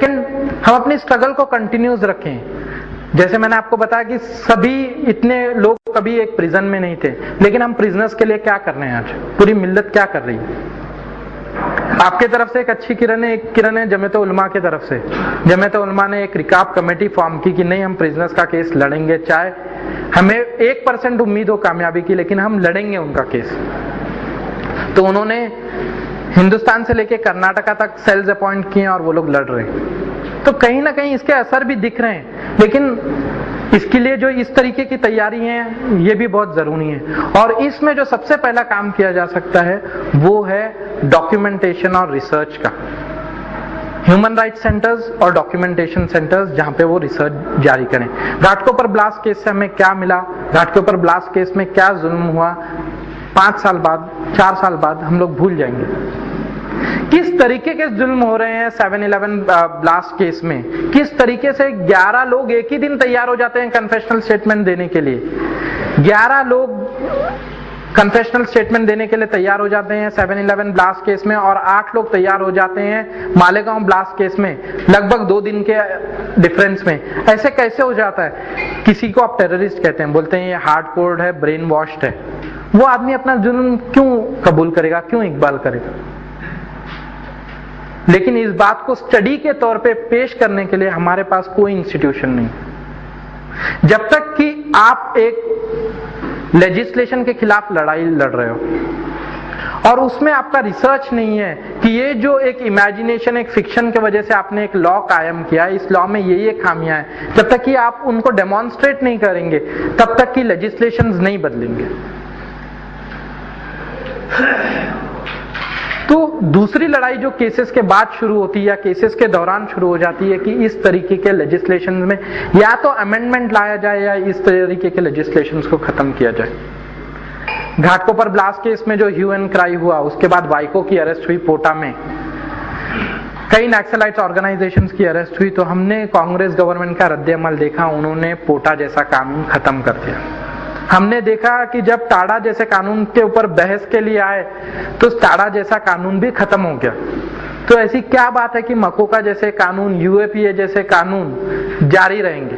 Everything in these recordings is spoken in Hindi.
हम अपनी स्ट्रगल को कंटिन्यूस रखें। जैसे मैंने आपको बताया कि सभी इतने लोग कभी एक प्रिजन में नहीं थे, लेकिन हम प्रिजनर्स के लिए क्या कर रहे हैं आज, पूरी मिल्लत क्या कर रही है। आपके तरफ से एक अच्छी किरण है, एक किरण है जमीयत उलमा की तरफ से। जमीयत उलमा ने एक रिकाब कमेटी फॉर्म की कि नहीं, हम प्रिजनर्स का केस लड़ेंगे, चाहे हमें 1% उम्मीद हो कामयाबी की, लेकिन हम लड़ेंगे उनका केस। तो उन्होंने हिंदुस्तान से लेकर कर्नाटका तक सेल्स अपॉइंट किए और वो लोग लड़ रहे हैं। तो कहीं ना कहीं इसके असर भी दिख रहे हैं, लेकिन इसके लिए जो इस तरीके की तैयारी है ये भी बहुत जरूरी है। और इसमें जो सबसे पहला काम किया जा सकता है वो है डॉक्यूमेंटेशन और रिसर्च का। ह्यूमन राइट्स सेंटर्स और डॉक्यूमेंटेशन सेंटर्स जहां पे वो रिसर्च जारी करें। घाटकोपर ब्लास्ट केस से हमें क्या मिला, घाटकोपर ब्लास्ट केस में क्या जुल्म हुआ, 5 साल बाद, 4 साल बाद हम लोग भूल जाएंगे। किस तरीके के जुल्म हो रहे हैं 7/11 ब्लास्ट केस में, किस तरीके से 11 लोग एक ही दिन तैयार हो जाते हैं कन्फेशनल स्टेटमेंट देने के लिए। 11 लोग कन्फेशनल स्टेटमेंट देने के लिए तैयार हो जाते हैं 7/11 ब्लास्ट केस में, और 8 लोग तैयार हो जाते हैं मालेगांव ब्लास्ट केस में, लगभग 2 दिन के डिफरेंस में। ऐसे कैसे हो जाता है? किसी को आप टेररिस्ट कहते हैं, बोलते हैं ये हार्ड कोर्ड है, ब्रेन वॉश्ड है। वो आदमी अपना जुल्म क्यों कबूल करेगा, क्यों इकबाल करेगा? लेकिन इस बात को स्टडी के तौर पे पेश करने के लिए हमारे पास कोई इंस्टीट्यूशन नहीं। जब तक कि आप एक लेजिस्लेशन के खिलाफ लड़ाई लड़ रहे हो और उसमें आपका रिसर्च नहीं है कि ये जो एक इमेजिनेशन, एक फिक्शन के वजह से आपने एक लॉ कायम किया है, इस लॉ में ये खामियां हैं, जब तक कि आप उनको डेमोन्स्ट्रेट नहीं करेंगे तब तक कि लेजिस्लेशंस नहीं बदलेंगे। तो दूसरी लड़ाई जो केसेस के बाद शुरू होती है या केसेस के दौरान शुरू हो जाती है कि इस तरीके के लेजिस्लेशन में या तो अमेंडमेंट लाया जाए या इस तरीके के लेजिस्लेशंस को खत्म किया जाए। घाटकोपर ब्लास्ट केस में जो ह्यू एंड क्राई हुआ, उसके बाद वाइको की अरेस्ट हुई पोटा में, कई नक्सलाइट्स ऑर्गेनाइजेशंस की अरेस्ट हुई, तो हमने कांग्रेस गवर्नमेंट का रद्द-ए-अमल देखा, उन्होंने पोटा जैसा कानून खत्म कर दिया। हमने देखा कि जब टाडा जैसे कानून के ऊपर बहस के लिए आए तो टाडा जैसा कानून भी खत्म हो गया। तो ऐसी क्या बात है कि मकोका जैसे कानून, यूएपीए जैसे कानून जारी रहेंगे,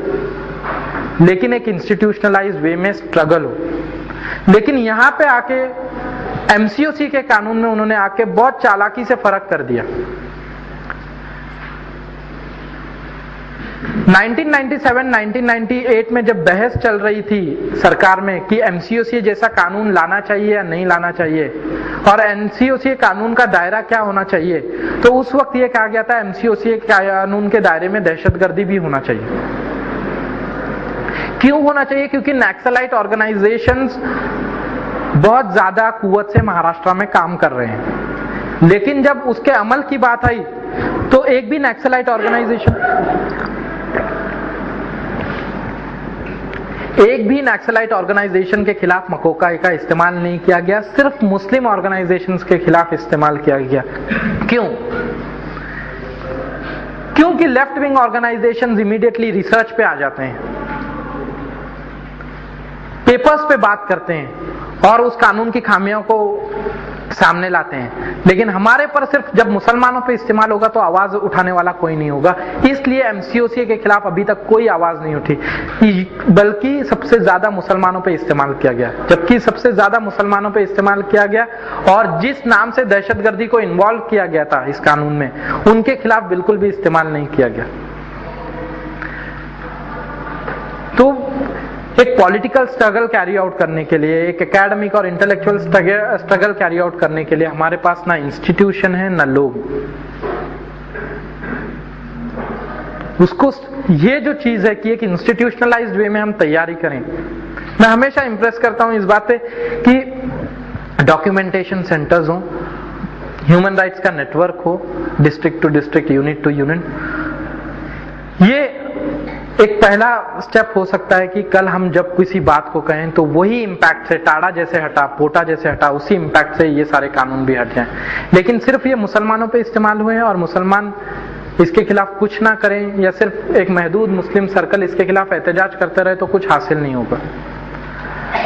लेकिन एक इंस्टीट्यूशनलाइज्ड वे में स्ट्रगल हो। लेकिन यहां पे आके एमसीओसी के कानून में उन्होंने आके बहुत चालाकी से फर्क कर दिया। 1997-1998 में जब बहस चल रही थी सरकार में कि एमसीओसी जैसा कानून लाना चाहिए या नहीं लाना चाहिए और एमसीओसी कानून का दायरा क्या होना चाहिए, तो उस वक्त ये कहा गया था एमसीओसी कानून के दायरे में दहशतगर्दी भी होना चाहिए। क्यों होना चाहिए? क्योंकि नक्सलाइट ऑर्गेनाइजेशंस बहुत ज्यादा कुव्वत से महाराष्ट्र में काम कर रहे हैं, लेकिन जब उसके अमल की बात आई तो एक भी नक्सलाइट ऑर्गेनाइजेशन के खिलाफ मकोका का इस्तेमाल नहीं किया गया, सिर्फ मुस्लिम ऑर्गेनाइजेशंस के खिलाफ इस्तेमाल किया गया। क्यों? क्योंकि left wing organisations immediately research पे आ जाते हैं, पेपर्स पे बात करते हैं और उस कानून की खामियों को सामने लाते हैं। लेकिन हमारे पर सिर्फ जब मुसलमानों पे इस्तेमाल होगा तो आवाज उठाने वाला कोई नहीं होगा, इसलिए एमसीओसी के खिलाफ अभी तक कोई आवाज नहीं उठी, बल्कि सबसे ज्यादा मुसलमानों पे इस्तेमाल किया गया। जबकि सबसे ज्यादा मुसलमानों पे इस्तेमाल किया गया और जिस नाम से दहशतगर्दी को इन्वॉल्व किया गया था इस कानून में, उनके खिलाफ बिल्कुल भी इस्तेमाल नहीं किया गया। तो एक पॉलिटिकल स्ट्रगल कैरी आउट करने के लिए, एक एकेडमिक और इंटेलेक्चुअल स्ट्रगल कैरी आउट करने के लिए हमारे पास ना इंस्टीट्यूशन है ना लोग। उसको ये जो चीज है कि एक इंस्टीट्यूशनलाइज्ड वे में हम तैयारी करें। मैं हमेशा इंप्रेस करता हूं इस बात पे कि डॉक्यूमेंटेशन सेंटर्स हो, ह्यूमन राइट्स का नेटवर्क हो, district to district, unit to unit. ये एक पहला स्टेप हो सकता है कि कल हम जब किसी बात को कहें तो वही इंपैक्ट से, टाडा जैसे हटा, पोटा जैसे हटा, उसी इंपैक्ट से ये सारे कानून भी हट जाएं। लेकिन सिर्फ ये मुसलमानों पे इस्तेमाल हुए हैं और मुसलमान इसके खिलाफ कुछ ना करें या सिर्फ एक महदूद मुस्लिम सर्कल इसके खिलाफ एहतजाज करते रहे तो कुछ हासिल नहीं होगा।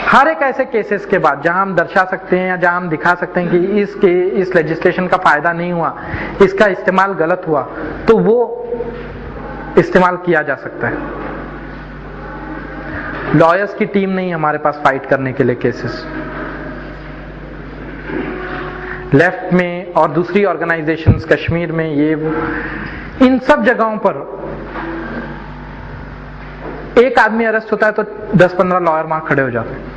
हर एक ऐसे केसेस के बाद जहां हम दर्शा सकते हैं या जहां हम दिखा सकते हैं कि इस लेजिस्लेशन का फायदा नहीं हुआ, इसका इस्तेमाल गलत हुआ, तो वो इस्तेमाल किया जा सकता है। लॉयर्स की टीम नहीं हमारे पास फाइट करने के लिए केसेस। लेफ्ट में और दूसरी ऑर्गेनाइजेशंस, कश्मीर में, ये वो, इन सब जगहों पर एक आदमी अरेस्ट होता है तो 10-15 लॉयर वहां खड़े हो जाते हैं।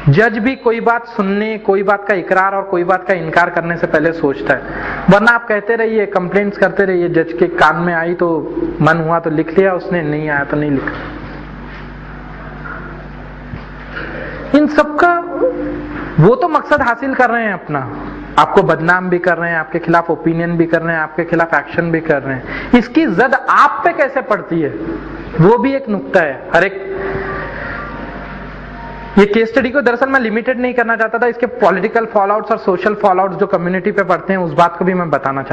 जज भी कोई बात सुनने, कोई बात का इकरार और कोई बात का इनकार करने से पहले सोचता है, वरना आप कहते रहिए, कंप्लेंट्स करते रहिए, जज के कान में आई तो मन हुआ तो लिख लिया उसने, नहीं आया तो नहीं लिखा। इन सबका वो तो मकसद हासिल कर रहे हैं अपना, आपको बदनाम भी कर रहे हैं, आपके खिलाफ ओपिनियन भी कर रहे हैं, आपके खिलाफ एक्शन भी कर रहे हैं। इसकी जद आप पे कैसे पड़ती है वो भी एक नुक्ता है। हर एक ये केस स्टडी को दरअसल मैं लिमिटेड नहीं करना चाहता था, इसके पॉलिटिकल फॉलोआउट्स और सोशल फॉलोआउट्स जो कम्युनिटी पे पड़ते हैं उस बात को भी मैं बताना चाहता हूं।